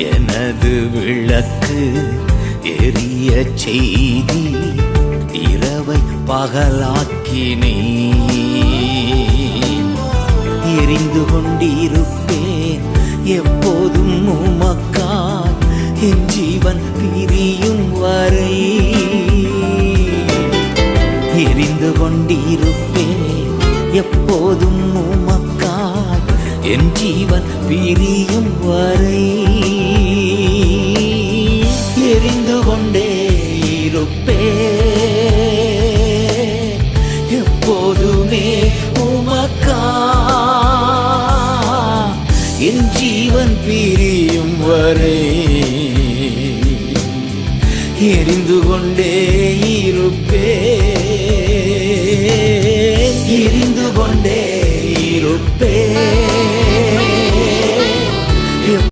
எனது விளக்கு எரிய செய்தி இரவை பகலாக்கினே எரிந்து கொண்டிருப்பேன் எப்போதும் உமக்காய் என் ஜீவன் பிரியும் வரை எரிந்து கொண்டிருப்பேன் எப்போதும் உமக்காய் என் ஜீவன் பிரியும் வரை எரிந்து கொண்டே இருப்பேன் எப்போதுமே உமக்காய் என் ஜீவன் பிரியும் வரை எரிந்து கொண்டே இருப்பேன் எரிந்து கொண்டே இருப்பேன்